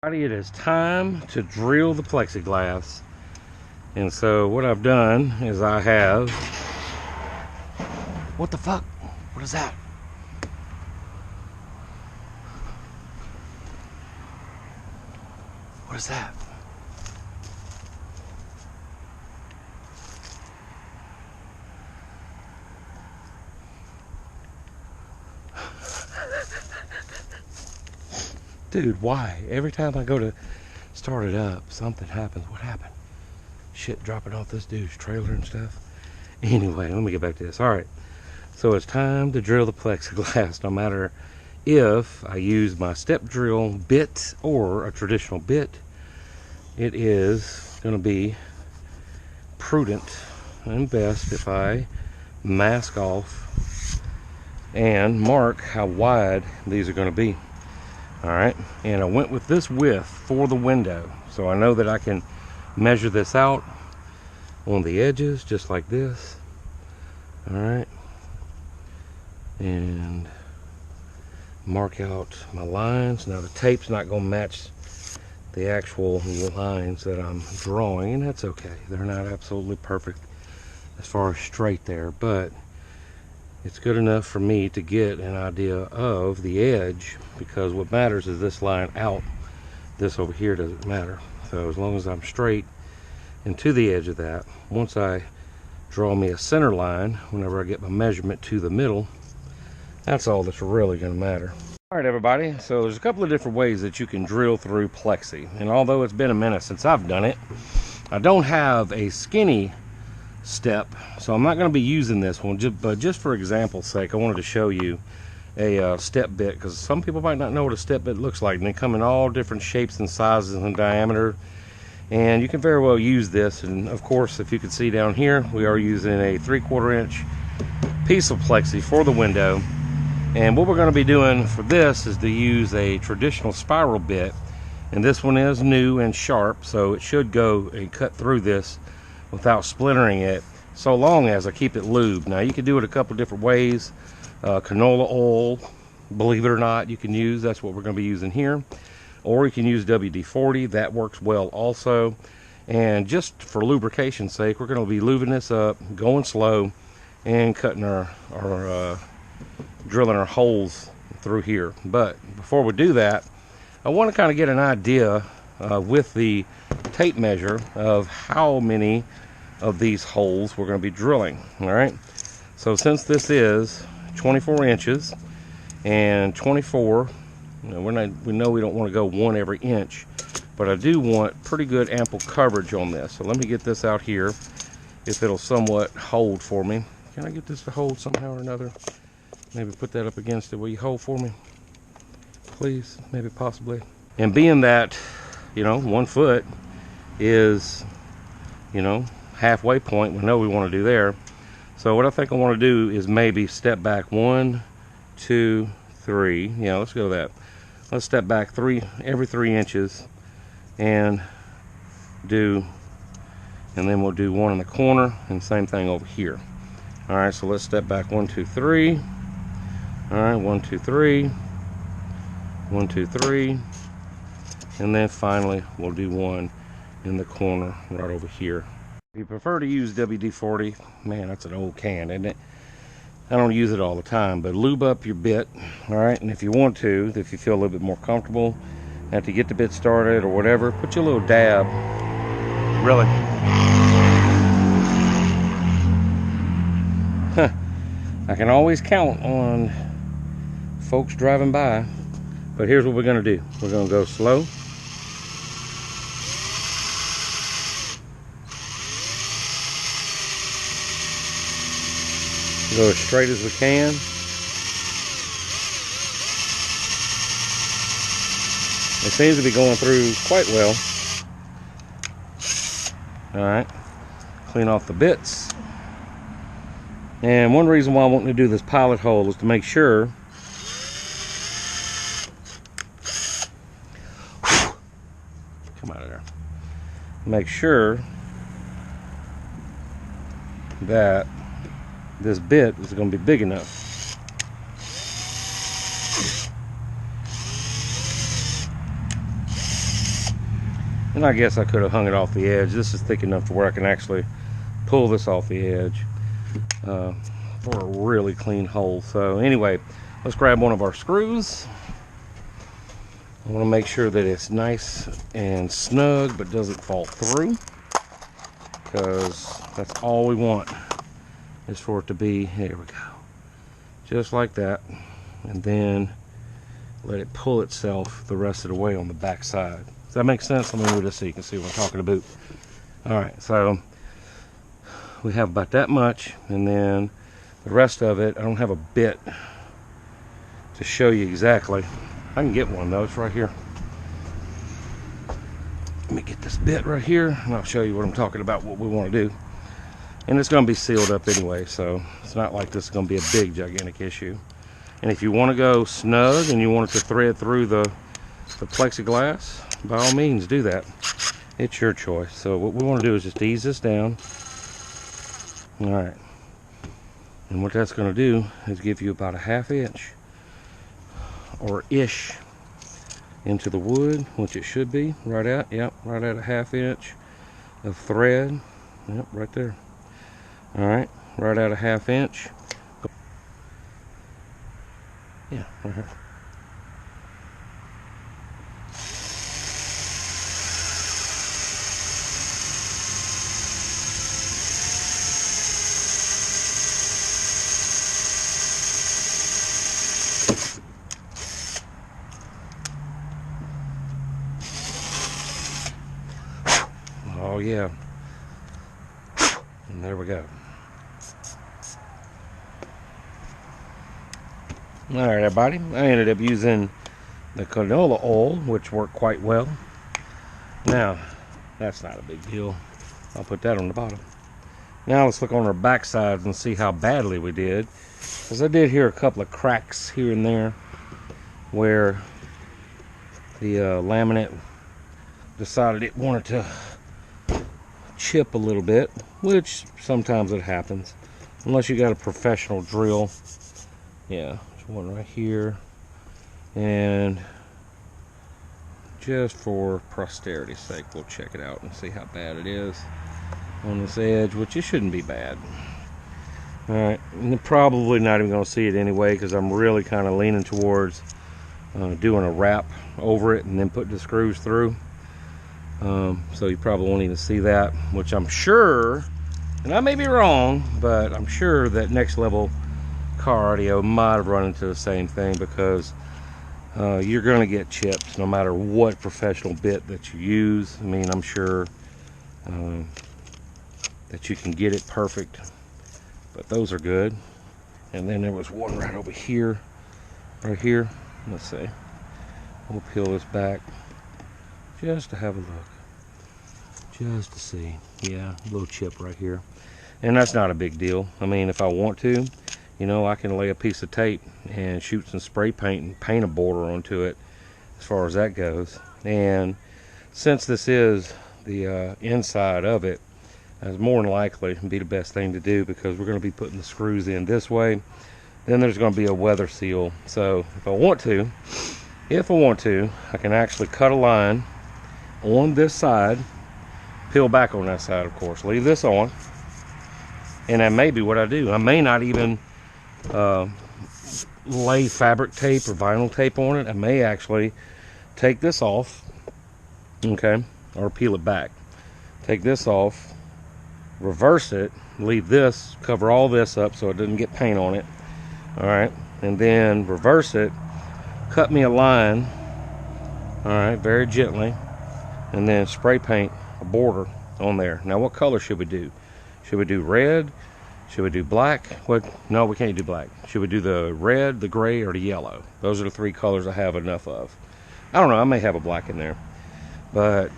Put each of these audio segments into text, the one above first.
It is time to drill the plexiglass. And so what I've done is I have... What the fuck? What is that? What is that? Dude, why? Every time I go to start it up, something happens. What happened? Shit dropping off this dude's trailer and stuff. Anyway, let me get back to this. Alright, so it's time to drill the plexiglass. No matter if I use my step drill bit or a traditional bit, it is going to be prudent and best if I mask off and mark how wide these are going to be. Alright, and I went with this width for the window, so I know that I can measure this out on the edges just like this. Alright, and mark out my lines. Now the tape's not going to match the actual lines that I'm drawing, and that's okay. They're not absolutely perfect as far as straight there, but it's good enough for me to get an idea of the edge, because what matters is this line out. This over here doesn't matter. So as long as I'm straight and to the edge of that, once I draw me a center line, whenever I get my measurement to the middle, that's all that's really going to matter. Alright everybody, so there's a couple of different ways that you can drill through plexi, and although it's been a minute since I've done it, I don't have a skinny step, so I'm not going to be using this one, but just for example's sake, I wanted to show you a step bit, because some people might not know what a step bit looks like, and they come in all different shapes and sizes and diameter, and you can very well use this. And of course, if you can see down here, we are using a 3/4 inch piece of plexi for the window, and what we're going to be doing for this is to use a traditional spiral bit, and this one is new and sharp, so it should go and cut through this without splintering it, so long as I keep it lubed. Now you can do it a couple different ways. Canola oil, believe it or not, you can use. That's what we're going to be using here. Or you can use WD-40. That works well also. And just for lubrication's sake, we're going to be lubing this up, going slow, and cutting our drilling our holes through here. But before we do that, I want to kind of get an idea with the tape measure of how many of these holes we're going to be drilling. All right, so since this is 24 inches and 24, we know we don't want to go one every inch, but I do want pretty good ample coverage on this. So let me get this out here, if it'll somewhat hold for me. Can I get this to hold somehow or another? Maybe put that up against it. Will you hold for me, please? Maybe, possibly. And being that, you know, 1 foot is, you know, halfway point, we know we want to do there. So what I think I want to do is maybe step back 1, 2, 3. Yeah, let's go that. Let's step back every 3 inches and then we'll do 1 in the corner, and same thing over here. All right, so let's step back 1, 2, 3. All right, 1, 2, 3. 1, 2, 3. And then finally we'll do 1 in the corner right over here. If you prefer to use WD-40, man, that's an old can, isn't it? I don't use it all the time, but lube up your bit, all right? And if you want to, if you feel a little bit more comfortable, have to get the bit started or whatever, put your little dab. Really? I can always count on folks driving by, but here's what we're gonna do. We're gonna go slow. Go as straight as we can. It seems to be going through quite well. Alright, clean off the bits. And one reason why I want to do this pilot hole is to make sure come out of there. Make sure that this bit is going to be big enough. And I guess I could have hung it off the edge. This is thick enough to where I can actually pull this off the edge for a really clean hole. So anyway, let's grab one of our screws. I want to make sure that it's nice and snug but doesn't fall through, because that's all we want, is for it to be, here we go, just like that, and then let it pull itself the rest of the way on the back side. Does that make sense? Let me move this so you can see what I'm talking about. Alright, so we have about that much, and then the rest of it, I don't have a bit to show you exactly. I can get one though, it's right here. Let me get this bit right here and I'll show you what I'm talking about, what we want to do. And it's going to be sealed up anyway, so it's not like this is going to be a big gigantic issue. And if you want to go snug and you want it to thread through the plexiglass, by all means do that. It's your choice. So what we want to do is just ease this down. Alright, and what that's going to do is give you about a 1/2 inch or ish into the wood, which it should be right at, yep, right at a 1/2 inch of thread, yep, right there. Alright, right at a 1/2 inch, yeah, right here. Oh yeah, and there we go. Alright everybody, I ended up using the canola oil, which worked quite well. Now, that's not a big deal. I'll put that on the bottom. Now let's look on our back sides and see how badly we did. Because I did hear a couple of cracks here and there where the laminate decided it wanted to chip a little bit, which sometimes it happens unless you got a professional drill. Yeah, there's one right here, and just for posterity's sake we'll check it out and see how bad it is on this edge, which it shouldn't be bad. Alright, and probably not even going to see it anyway, because I'm really kind of leaning towards doing a wrap over it and then putting the screws through. So you probably won't even see that, which I'm sure, and I may be wrong, but I'm sure that Next Level Car Audio might have run into the same thing, because you're going to get chips no matter what professional bit that you use. I mean, I'm sure that you can get it perfect, but those are good. And then there was one right over here, right here. Let's see, we'll peel this back just to have a look, just to see. Yeah, a little chip right here, and that's not a big deal. I mean, if I want to, you know, I can lay a piece of tape and shoot some spray paint and paint a border onto it, as far as that goes. And since this is the inside of it, that's more than likely be the best thing to do, because we're going to be putting the screws in this way. Then there's going to be a weather seal. So if I want to, I can actually cut a line on this side, peel back on that side, of course, leave this on, and that may be what I do. I may not even lay fabric tape or vinyl tape on it. I may actually take this off, okay, or peel it back. Take this off, reverse it, leave this, cover all this up so it doesn't get paint on it. Alright, and then reverse it, cut me a line, alright, very gently, and then spray paint a border on there. Now what color should we do? Should we do red? Should we do black? What? No, we can't do black. Should we do the red, the gray, or the yellow? Those are the three colors I have enough of. I don't know, I may have a black in there, but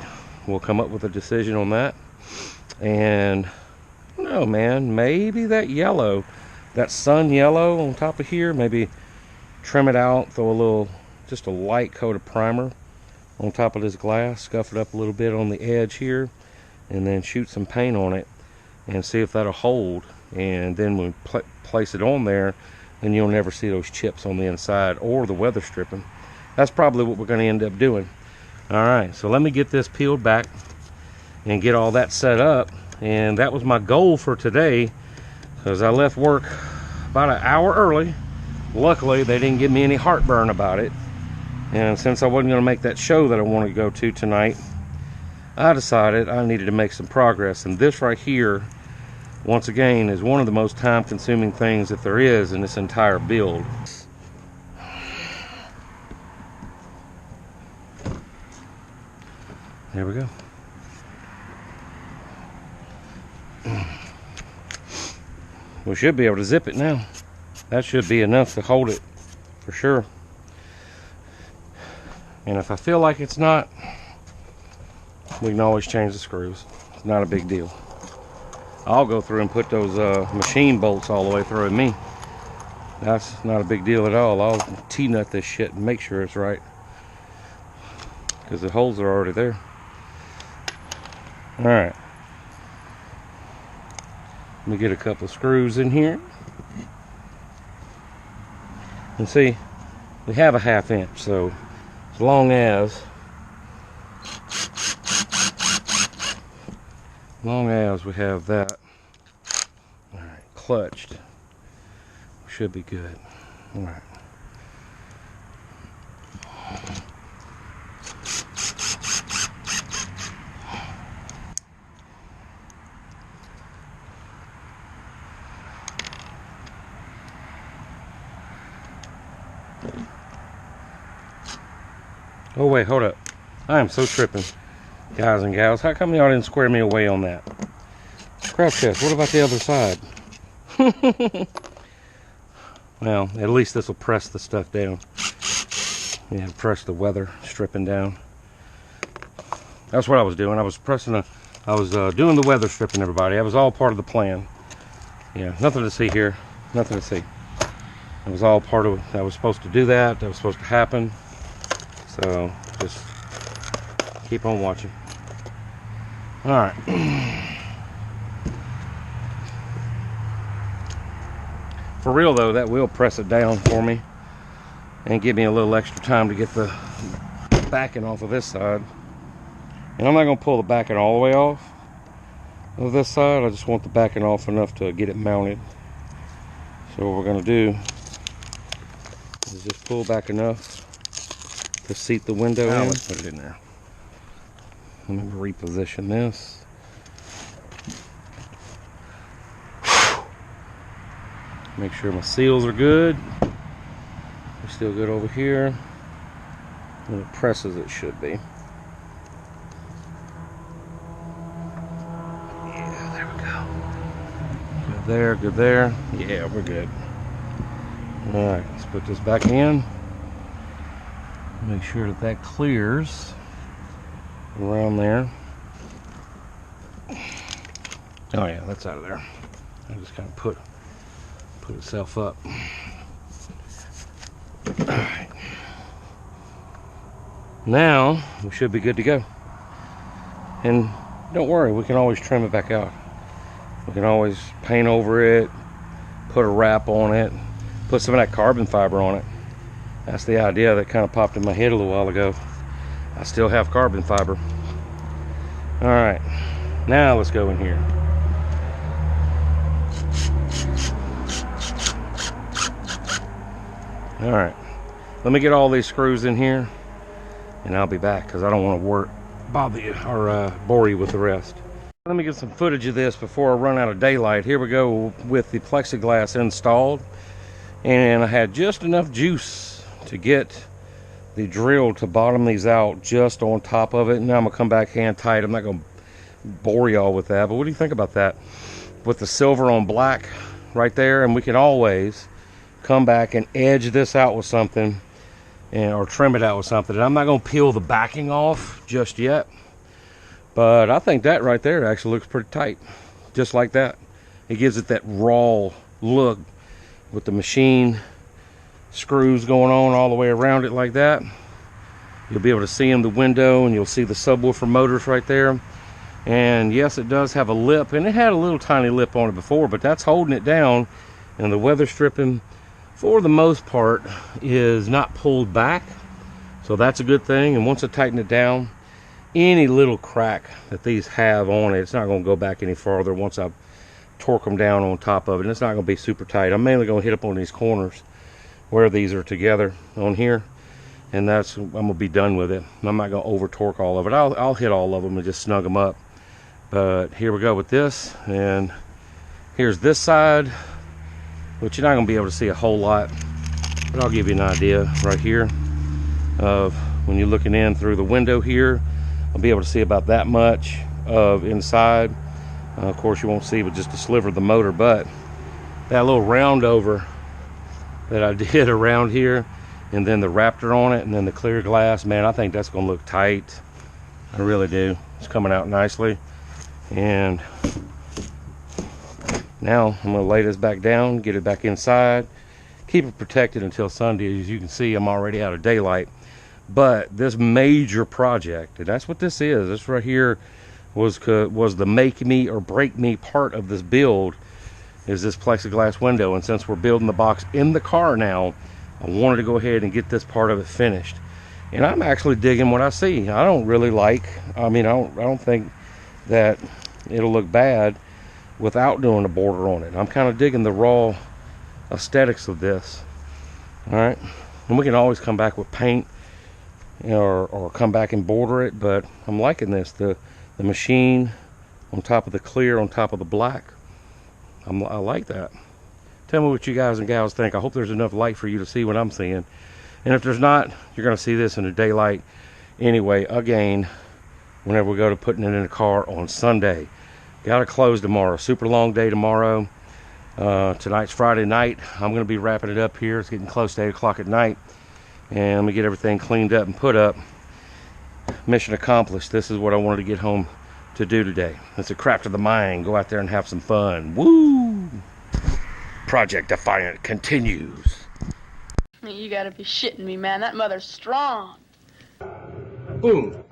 we'll come up with a decision on that. And no, man, maybe that yellow, that sun yellow on top of here, maybe trim it out, throw a little, just a light coat of primer on top of this glass, scuff it up a little bit on the edge here, and then shoot some paint on it and see if that'll hold. And then when we place it on there, then you'll never see those chips on the inside or the weather stripping. That's probably what we're going to end up doing. Alright, so let me get this peeled back and get all that set up. And that was my goal for today, because I left work about an hour early. Luckily, they didn't give me any heartburn about it. And since I wasn't going to make that show that I wanted to go to tonight, I decided I needed to make some progress. And this right here, once again, is one of the most time-consuming things that there is in this entire build. There we go. We should be able to zip it now. That should be enough to hold it for sure. And if I feel like it's not, we can always change the screws. It's not a big deal. I'll go through and put those machine bolts all the way through with me. That's not a big deal at all. I'll T-nut this shit and make sure it's right, because the holes are already there. Alright. Let me get a couple of screws in here. And see, we have a 1/2 inch, so as long as we have that clutched, we should be good. Alright. Oh wait, hold up. I am so tripping, guys and gals. How come y'all didn't square me away on that? Craft chest, what about the other side? Well, at least this will press the stuff down. Yeah, press the weather stripping down. That's what I was doing. I was doing the weather stripping, everybody. That was all part of the plan. Yeah, nothing to see here. Nothing to see. It was all part of it. I was supposed to do that. That was supposed to happen. So just keep on watching. All right. For real though, that will press it down for me and give me a little extra time to get the backing off of this side. And I'm not going to pull the backing all the way off of this side. I just want the backing off enough to get it mounted. So what we're going to do is just pull back enough to seat the window in. Let's put it in there. Let me reposition this. Make sure my seals are good. They're still good over here. And it presses, it should be. Yeah, there we go. Good there, good there. Yeah, we're good. Alright, let's put this back in. Make sure that that clears around there. Oh yeah, that's out of there. I just kind of put itself up. Alright. Now we should be good to go. And don't worry, we can always trim it back out. We can always paint over it, put a wrap on it, put some of that carbon fiber on it. That's the idea that kind of popped in my head a little while ago. I still have carbon fiber. Alright, now let's go in here. Alright, let me get all these screws in here and I'll be back, because I don't want to bother you or bore you with the rest. Let me get some footage of this before I run out of daylight. Here we go with the plexiglass installed, and I had just enough juice to get the drill to bottom these out just on top of it. Now I'm gonna come back hand tight. I'm not gonna bore y'all with that, but what do you think about that with the silver on black right there? And we can always come back and edge this out with something, or trim it out with something. And I'm not gonna peel the backing off just yet, but I think that right there actually looks pretty tight, just like that. It gives it that raw look with the machine screws going on all the way around it like that. You'll be able to see in the window, and you'll see the subwoofer motors right there. And yes, it does have a lip, and it had a little tiny lip on it before, but that's holding it down. And the weather stripping, for the most part, is not pulled back, So that's a good thing. And once I tighten it down, any little crack that these have on it, it's not going to go back any farther once I torque them down on top of it. And it's not going to be super tight. I'm mainly going to hit up on these corners where these are together on here, and that's, I'm going to be done with it. I'm not going to over torque all of it. I'll hit all of them and just snug them up. But here we go with this, and here's this side, which you're not going to be able to see a whole lot, but I'll give you an idea right here of when you're looking in through the window here. I'll be able to see about that much of inside. Of course, you won't see with just a sliver of the motor, but that little round over that I did around here, and then the Raptor on it, and then the clear glass, man, I think that's going to look tight. I really do. It's coming out nicely. And now I'm going to lay this back down, get it back inside, keep it protected until Sunday. As you can see, I'm already out of daylight. But this major project, and that's what this is, this right here was the make me or break me part of this build, is this plexiglass window. And since we're building the box in the car now, I wanted to go ahead and get this part of it finished. And I'm actually digging what I see. I don't really like, I don't think that it'll look bad without doing a border on it. I'm kind of digging the raw aesthetics of this. All right, and we can always come back with paint, or come back and border it, but I'm liking this, the machine on top of the clear, on top of the black. I like that. Tell me what you guys and gals think. I hope there's enough light for you to see what I'm seeing, and if there's not, you're going to see this in the daylight anyway, again, whenever we go to putting it in the car on Sunday. Gotta close tomorrow. Super long day tomorrow. Tonight's Friday night. I'm going to be wrapping it up here. It's getting close to 8 o'clock at night. And let me get everything cleaned up and put up. Mission accomplished. This is what I wanted to get home to do today. It's a craft of the mind. Go out there and have some fun. Woo! Project Defiant continues. You gotta be shitting me, man. That mother's strong. Boom.